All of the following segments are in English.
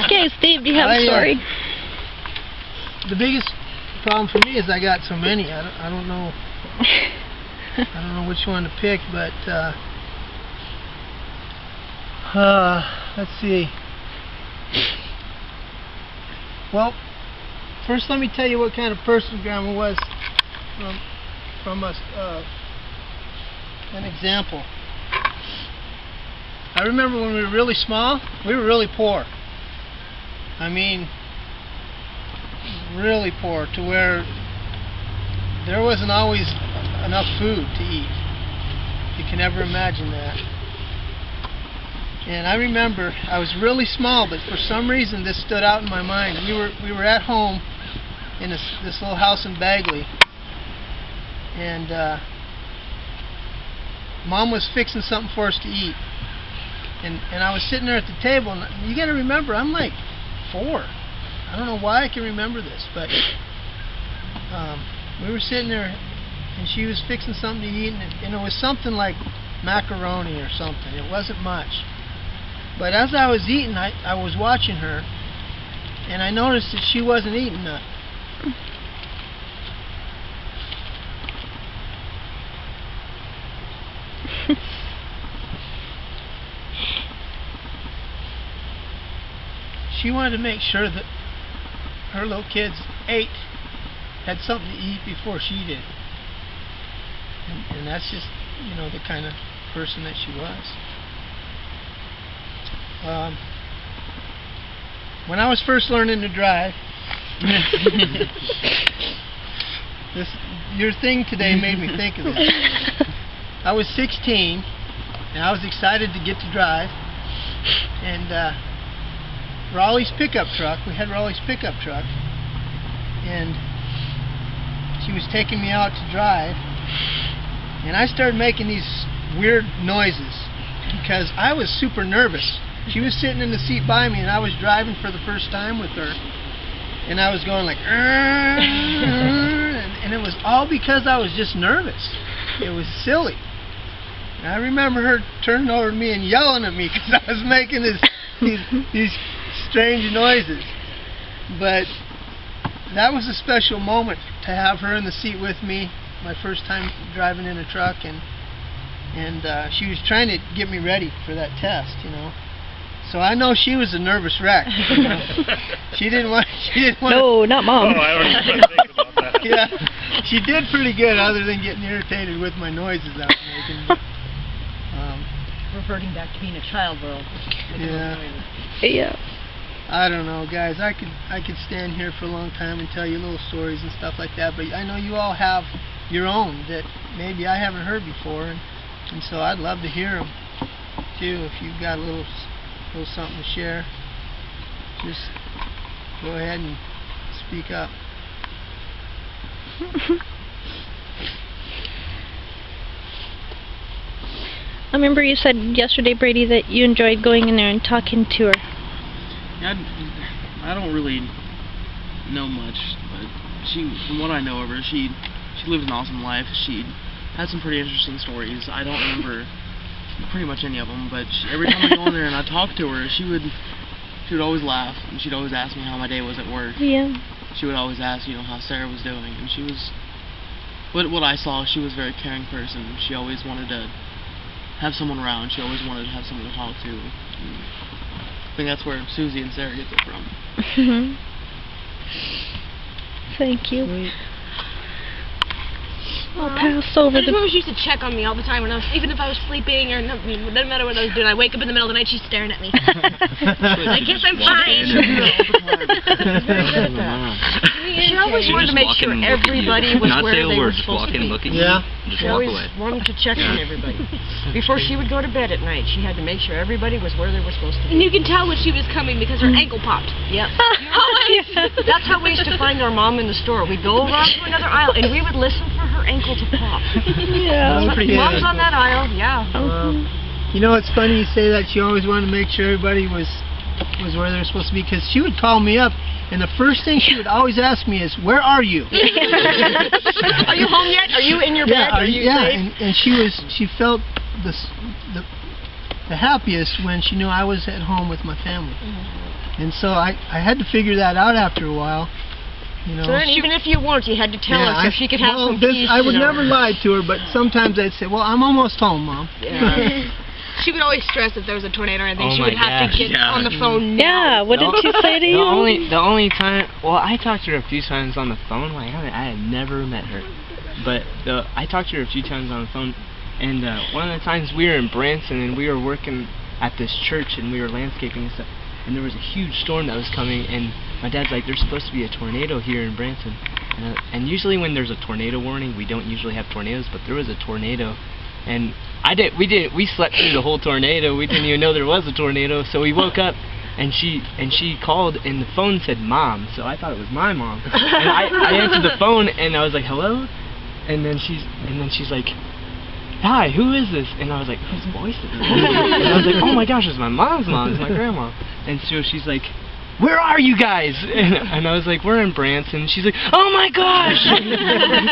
Okay, Steve, do you have a story? The biggest problem for me is I got so many. I don't know. I don't know which one to pick, but let's see. Well, first let me tell you what kind of person Grandma was from an example. I remember when we were really small, we were really poor. I mean, really poor, to where there wasn't always enough food to eat. You can never imagine that. And I remember I was really small, but for some reason this stood out in my mind. We were at home in this little house in Bagley, and Mom was fixing something for us to eat. And I was sitting there at the table, and you got to remember, I'm like 4. I don't know why I can remember this, but we were sitting there, and she was fixing something to eat, and it was something like macaroni or something. It wasn't much. But as I was eating, I was watching her, and I noticed that she wasn't eating none. She wanted to make sure that her little kids had something to eat before she did. And that's just, the kind of person that she was. When I was first learning to drive, your thing today made me think of this. I was 16, and I was excited to get to drive, and Raleigh's pickup truck, we had Raleigh's pickup truck, and she was taking me out to drive, and I started making these weird noises because I was super nervous. She was sitting in the seat by me, and I was driving for the first time with her, and I was going like, and it was all because I was just nervous. It was silly. And I remember her turning over to me and yelling at me because I was making these strange noises. But that was a special moment to have her in the seat with me, my first time driving in a truck, and she was trying to get me ready for that test, So I know she was a nervous wreck. She didn't want. No, not Mom. Oh, I don't even think about that. Yeah, she did pretty good, other than getting irritated with my noises I was making. Reverting back to being a child world. Yeah. I don't know, guys. I could stand here for a long time and tell you little stories and stuff like that, but I know you all have your own that maybe I haven't heard before, and so I'd love to hear them too. If you've got a little something to share, just go ahead and speak up. I remember you said yesterday, Brady, that you enjoyed going in there and talking to her. Yeah, I don't really know much, but from what I know of her, she lived an awesome life. She had some pretty interesting stories. I don't remember pretty much any of them, but every time I go in there and I talk to her, she would always laugh, and she'd always ask me how my day was at work. Yeah. She would always ask, how Sarah was doing, and she was, what I saw, she was a very caring person. She always wanted to have someone around. She always wanted to have someone to talk to. I think that's where Susie and Sarah get it from. Thank you. Sweet. I'll pass over I just remember she used to check on me all the time when even if I was sleeping or no, it doesn't matter what I was doing. I wake up in the middle of the night, she's staring at me. I guess I'm fine. She always wanted to make sure everybody was where they were supposed to be. Yeah. She always wanted to check on everybody. Before she would go to bed at night, she had to make sure everybody was where they were supposed to be. And you can tell when she was coming because her ankle popped. Yep. That's how we used to find our mom in the store. We'd go around to another aisle, and we would listen for her ankle to pop. Yeah. Mom's on that aisle, yeah. It's funny you say that. She always wanted to make sure everybody was where they're supposed to be, because she would call me up, and the first thing she would always ask me is, "Where are you?" Are you home yet? Are you in your bed? Are you safe? And she felt the happiest when she knew I was at home with my family. And so I had to figure that out after a while. You know. So then, even if you weren't, you had to tell her so she could have some peace. I would never lie to her, but sometimes I'd say, "Well, I'm almost home, Mom." Yeah. She would always stress if there was a tornado or anything. Oh She would have to get on the phone now. Yeah, what did she say to you? The only time, well, I talked to her a few times on the phone. Like, I had never met her, but I talked to her a few times on the phone. And one of the times we were in Branson and we were working at this church and we were landscaping and stuff. And there was a huge storm that was coming, and my dad's like, "There's supposed to be a tornado here in Branson." And usually when there's a tornado warning, we don't usually have tornadoes, but there was a tornado. And we slept through the whole tornado. We didn't even know there was a tornado. So we woke up, and she called, and the phone said "Mom." So I thought it was my mom. And I answered the phone, and I was like, "Hello?" And then she's like, "Hi, who is this?" And I was like, "Whose voice is this?" And I was like, "Oh my gosh, it's my mom's mom. It's my grandma." And so she's like, "Where are you guys?" And I was like, "We're in Branson." She's like, "Oh my gosh,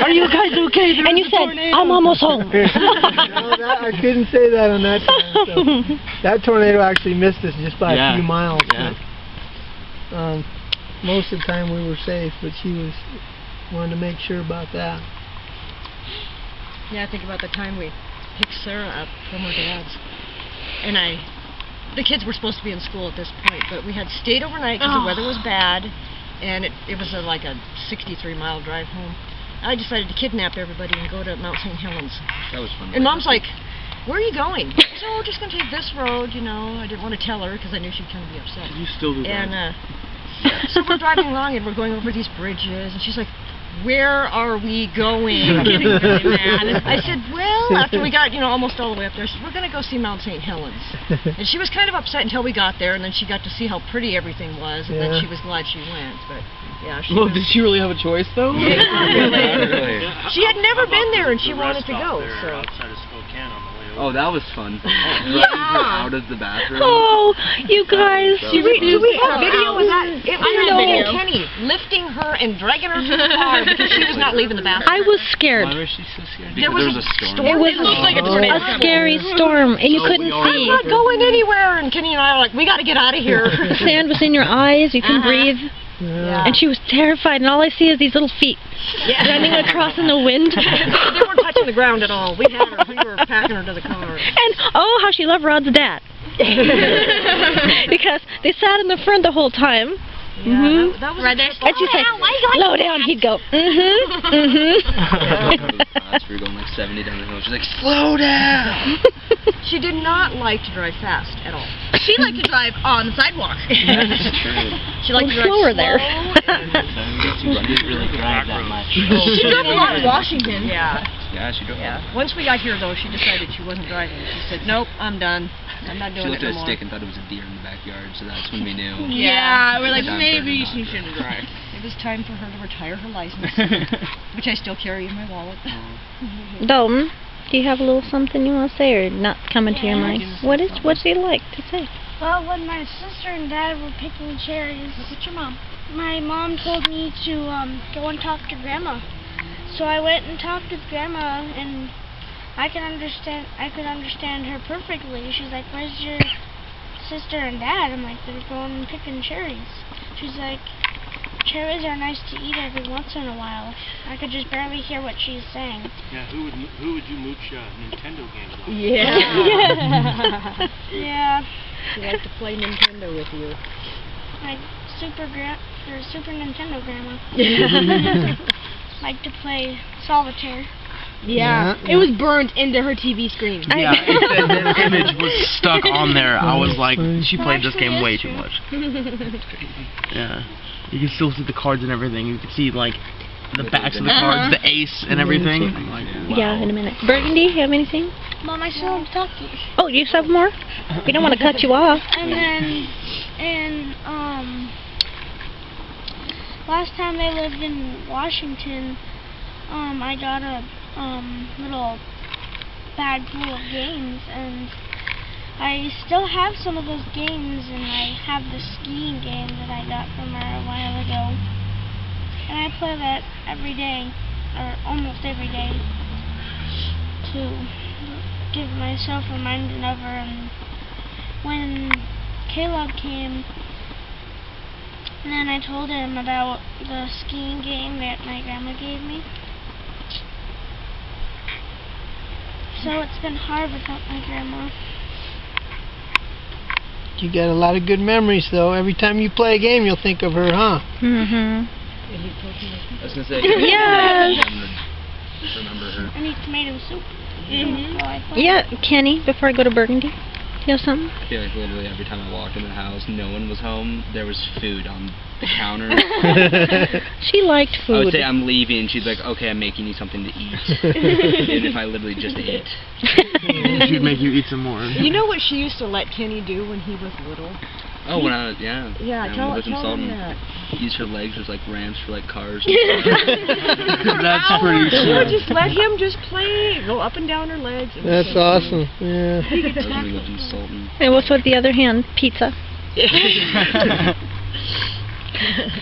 are you guys okay?" And you said, "I'm almost home." No, I couldn't say that on that time. So that tornado actually missed us just by a few miles. Yeah. But, most of the time we were safe, but she wanted to make sure about that. Yeah, I think about the time we picked Sarah up from her dad's. And the kids were supposed to be in school at this point, but we had stayed overnight because the weather was bad, and it was like a 63-mile drive home. I decided to kidnap everybody and go to Mount St. Helens. That was fun. And Mom's like, "Where are you going?" I said, "Oh, we're just going to take this road, you know." I didn't want to tell her because I knew she'd kind of be upset. You still do that. And so we're driving along and we're going over these bridges, and she's like, "Where are we going?" Getting really mad. I said, "Well," after we got, almost all the way up there, I said, "We're going to go see Mount St. Helens." And she was kind of upset until we got there, and then she got to see how pretty everything was, and then she was glad she went. But yeah, did she really have a choice though? She had never been there, and she wanted to go. So. Outside of Spokane on the way over. Oh, that was fun. Driving her out of the bathroom. Oh, you guys. Do we have video of that? It was me and Kenny lifting her and dragging her to the car because she was not leaving the bathroom. I was scared. Why was she so scared? There was a storm. It was looked like a tornado. a scary storm, and you couldn't see. I'm not going anywhere. And Kenny and I were like, "We got to get out of here." The sand was in your eyes. You can breathe. Yeah. And she was terrified, and all I see is these little feet running across in the wind. They weren't touching the ground at all. We had her. We were packing her to the car. And oh, how she loved Rod's dad. Because they sat in the front the whole time. Yeah, that was Right there. And she'd say, "Slow down." He'd go, We were going like 70 down the hill. She's like, "Slow down." She did not like to drive fast at all. She liked to drive on the sidewalk. That's true. She liked to drive slower slow there. She didn't really drive that much. She drove a lot in Washington. Yeah. Yeah, she drove. Yeah. Once we got here, though, she decided she wasn't driving. She said, "Nope, I'm done. I'm not She doing looked it at no a more." stick and thought it was a deer in the backyard, so that's when we knew. Yeah, we're like, Time for maybe her to she not. shouldn't drive. It was time for her to retire her license, which I still carry in my wallet. Dalton, do you have a little something you want to say, or not coming to your mind? What's he like to say? Well, when my sister and dad were picking cherries, What's your mom? my mom told me to go and talk to Grandma. So I went and talked with Grandma, and I could understand her perfectly. She's like, "Where's your sister and dad?" I'm like, "They're going and picking cherries." She's like, "Cherries are nice to eat every once in a while." I could just barely hear what she's saying. Yeah, who would you mooch Nintendo games on? Yeah. Yeah, She liked to play Nintendo with you. like Super Nintendo Grandma. Like to play solitaire. Yeah. It was burned into her TV screen. Yeah, the image was stuck on there. I was like, she played this game way too much. Yeah. You can still see the cards and everything. You can see, like, the backs of the cards, the ace and everything. I'm like, wow. Yeah, in a minute. Burgundy, you have anything? Mom, I still have to talk to you. Oh, you have more? We don't want to cut you off. And then, last time I lived in Washington, I got a little bag full of games, and I still have some of those games, and I have the skiing game that I got from her a while ago, and I play that every day, or almost every day, to give myself reminding of her. And when Caleb came, And then I told him about the skiing game that my grandma gave me. So it's been hard without my grandma. You got a lot of good memories, though. Every time you play a game, you'll think of her, huh? Mhm. I was gonna say. Yes. Remember her. I need tomato soup. Yeah, Kenny. Before I go to Burgundy, you have something? I feel like literally every time I walked in the house, no one was home. There was food on the counter. She liked food. I would say I'm leaving, and she'd be like, "Okay, I'm making you something to eat," even if I literally just ate. She'd make you eat some more. You know what she used to let Kenny do when he was little? Oh, when I was, yeah. Yeah, when I lived in tell him Sultan, that. use her legs as like ramps for like cars. That's pretty She cool. would just let him just play, go up and down her legs. It was That's so awesome. Yeah. That was when we lived in Sultan. And what's with the other hand? Pizza.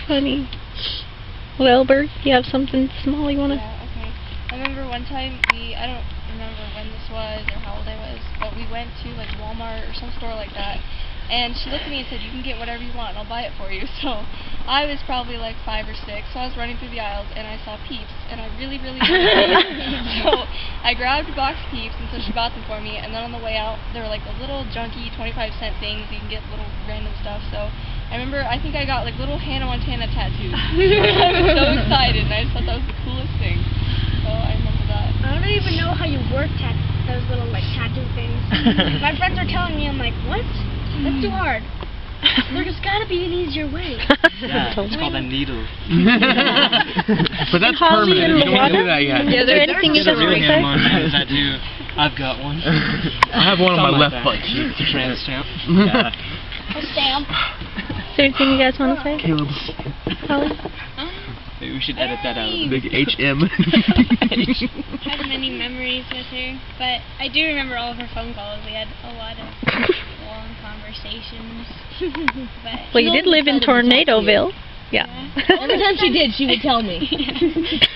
Funny. Well, Bert, you have something small you wanna? Yeah, okay. I remember one time I don't remember when this was or how old I was, but we went to like Walmart or some store like that, and she looked at me and said, "You can get whatever you want, and I'll buy it for you." So I was probably like 5 or 6, so I was running through the aisles and I saw Peeps, and I really wanted Peeps. So I grabbed a box of Peeps, and so she bought them for me, and then on the way out, there were like the little junky 25-cent things, you can get little random stuff, so I remember, I think I got like little Hannah Montana tattoos. I was so excited, and I just thought that was the coolest thing. So I remember that. I don't even know how you work those little like tattoo things. My friends are telling me, I'm like, what? That's too hard. There's gotta be an easier way. Yeah, it's called a needle. But that's Holly permanent. and You don't want to do water? that yet. Is there anything you guys want to say? tattoo. I've got one. I have one on my left butt cheek. It's a tramp stamp. Yeah. A stamp. Is there anything you guys want to say? Caleb. Holly? Maybe we should edit that out of the Big HM. I have many memories with her, but I do remember all of her phone calls. We had a lot of long conversations. But Well, you did live in Tornadoville. Yeah. Every time she did, she would tell me.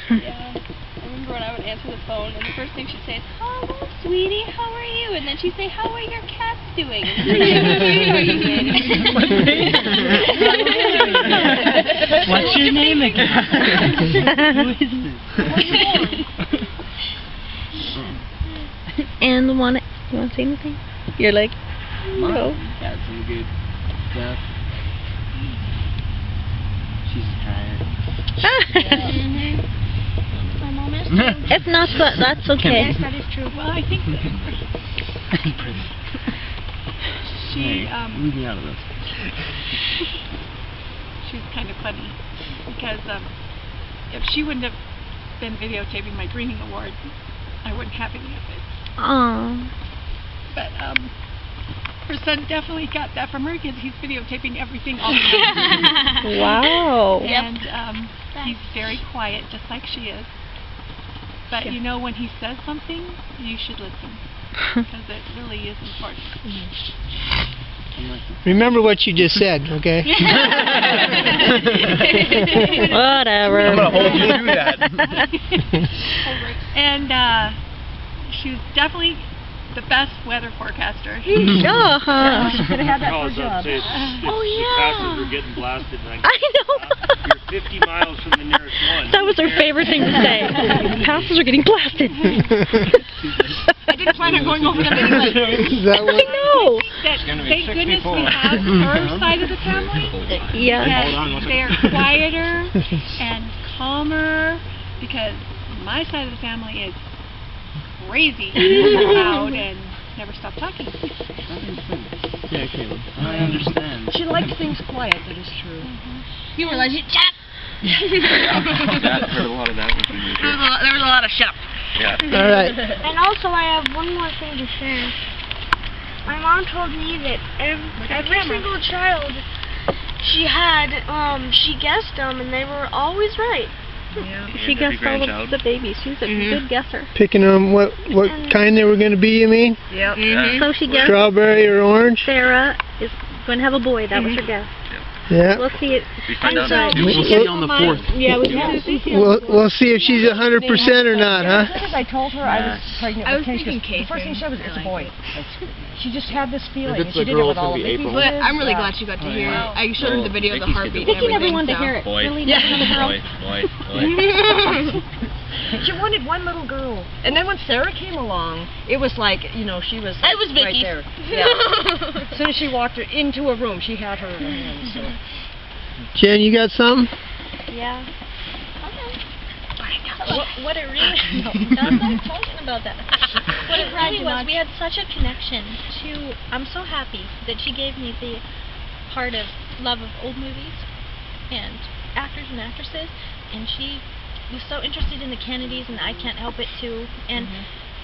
Yeah. I remember when I would answer the phone, and the first thing she'd say is, "Hello, sweetie, how are you?" And then she'd say, "How are your cats doing?" What's your name again? Who is this? And you want to say anything? You're like, no. Got some good stuff. She's tired. my mom is too. If not, that's okay. Yes, that is true. Well, I think she, Leave me out of this. she's kind of funny because if she wouldn't have been videotaping my dreaming award, I wouldn't have any of it. Aww. But her son definitely got that from her because he's videotaping everything all the time. Wow. And he's very quiet, just like she is. But you know, when he says something, you should listen because it really is important. Remember what you just said, okay? Whatever. I'm gonna hold you to that. And she was definitely the best weather forecaster. Uh-huh. She could have had that Oh, for a job. the passes were getting blasted. And I know. You're 50 miles from the nearest one. That was her favorite thing to say. Passes are getting blasted. I didn't plan on going over them anyway. Is that what? I know. That, gonna be thank goodness 64. we have her side of the family. Yeah. That they're quieter and calmer because my side of the family is crazy, loud, and never stop talking. Yeah, Caleb. I understand. She liked things quiet, that is true. You realize it, chap. That heard a lot of that when we moved here. There was a lot of shut up. Yeah. All right. And also, I have one more thing to share. My mom told me that every single child she had, she guessed them, and they were always right. She guessed all of the babies. She was a good guesser. Picking on what kind they were going to be, you mean? Yep. So she guessed Strawberry or orange? Sarah is going to have a boy. That was her guess. Yeah. We'll see it. We find out so- next We'll week. see you on the 4th. Yeah, we have. We'll see if she's 100% or not, As huh? soon as I told her I was pregnant I with was Kenny, thinking the first thing she said was, it's a boy. She just had this feeling. If it's and she a did girl, it with it's all gonna of be Vicky's April. kids. I'm really Yeah. glad she got to hear. Wow. I showed her the video of the Vicky's heartbeat kid and did everything. Everyone to so. hear it. Boy. Really Yeah. not a girl. Boy. She wanted one little girl. And then when Sarah came along, it was like, she was I was right Vicky. there. Yeah. As soon as she walked into a room, she had her in her hands. So. Jen, you got something? Yeah. What it really I'm not talking about that. What it really was, we had such a connection to. I'm so happy that she gave me the heart of love of old movies and actors and actresses, and she was so interested in the Kennedys, and I can't help it too. And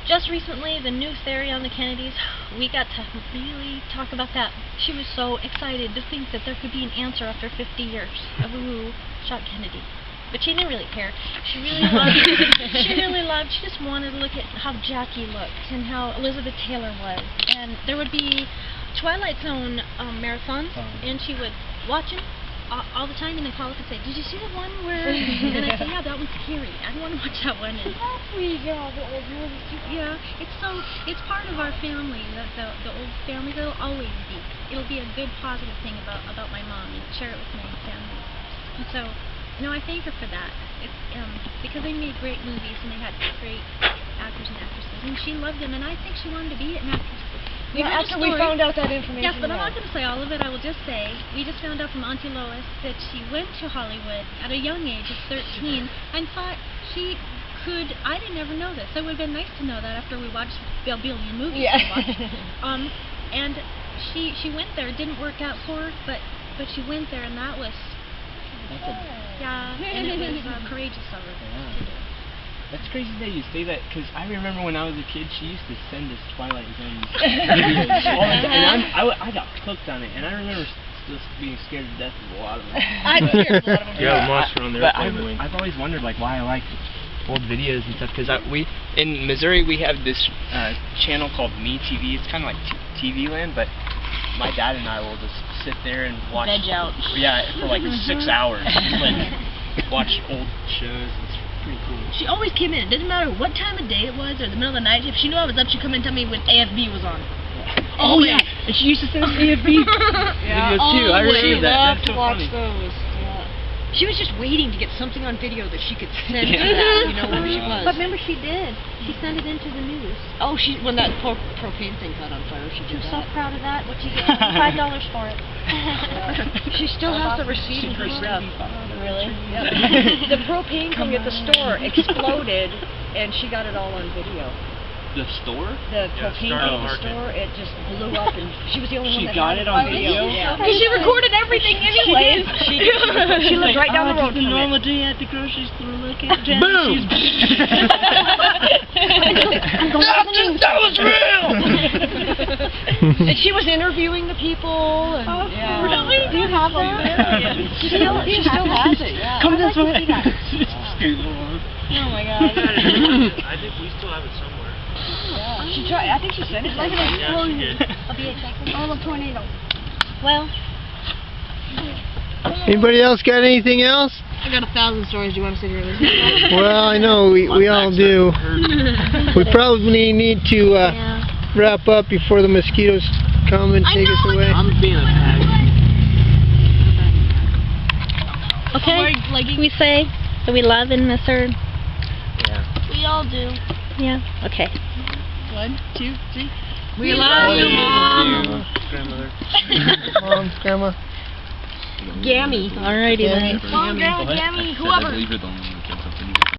just recently, the new theory on the Kennedys, we got to really talk about that. She was so excited to think that there could be an answer after 50 years of who shot Kennedy. But she didn't really care. She really loved, she just wanted to look at how Jackie looked and how Elizabeth Taylor was. And there would be Twilight Zone marathons, and she would watch them all the time and then call up and say, "Did you see the one where..." And I'd say, "Yeah, that one's scary. I don't want to watch that one." And yeah, it's part of our family, the old family. It'll always be. It'll be a good, positive thing about my mom, and share it with my family. And so, I thank her for that. It's because they made great movies and they had great actors and actresses, and she loved them, and I think she wanted to be an actress. After we found out that information. Yes, but I'm not going to say all of it. I will just say, we just found out from Auntie Lois that she went to Hollywood at a young age of 13 and thought she could. I didn't ever know this. It would have been nice to know that after we watched a billion movies. Yeah. We watched. And she went there. It didn't work out for her, but she went there, and that was and it was courageous of her to do. That's crazy that you say that, because I remember when I was a kid, she used to send us Twilight Zone videos all the time, and I got hooked on it, and I remember just being scared to death of a lot of them. I'm scared of a lot of them. Yeah, monster on there. But I've always wondered why I like old videos and stuff, because we in Missouri we have this channel called Me TV. It's kind of like TV Land, but my dad and I will just sit there and watch. Veg out. Yeah, for like 6 hours, watch old shows. It's pretty cool. She always came in. It didn't matter what time of day it was or the middle of the night. If she knew I was up, she'd come in and tell me when AFB was on. Oh, yeah. And she used to send us AFB. Videos too. I remember that. That's so funny. Those. Yeah. She was just waiting to get something on video that she could send to that, where she was. But remember, she did. She sent it into the news. Oh, when that propane thing caught on fire, she did I'm that. so proud of that. What you get? $5 for it. She still has the receipt in her stuff. Really? Yeah. The propane thing at the store exploded, and she got it all on video. The store? The propane thing at the store, it just blew up, and she was the only one that got had it on video? Yeah. Because she recorded everything anyways. She lived right down the road from it. day at the grocery store looking at Boom! That was real! And she was interviewing the people, and really? Do you have that? She still has it. Yeah. Come this way. Oh my god. I think we still have it somewhere. Yeah. She tried. I think she sent it. Like an explosion. A VHS. Oh, a tornado. Well, Anybody else got anything else? I got 1,000 stories. Do you want to sit here and listen? Well, I know we all do. We probably need to wrap up before the mosquitoes come and take us away. I'm being attacked. okay. We say that we love and miss her. Yeah. We all do. Yeah. Okay. 1, 2, 3. We love you, Mom. Grandmother. Mom, Grandma. Gammy. Alrighty then. Mom, Grandma, Gammy, whoever.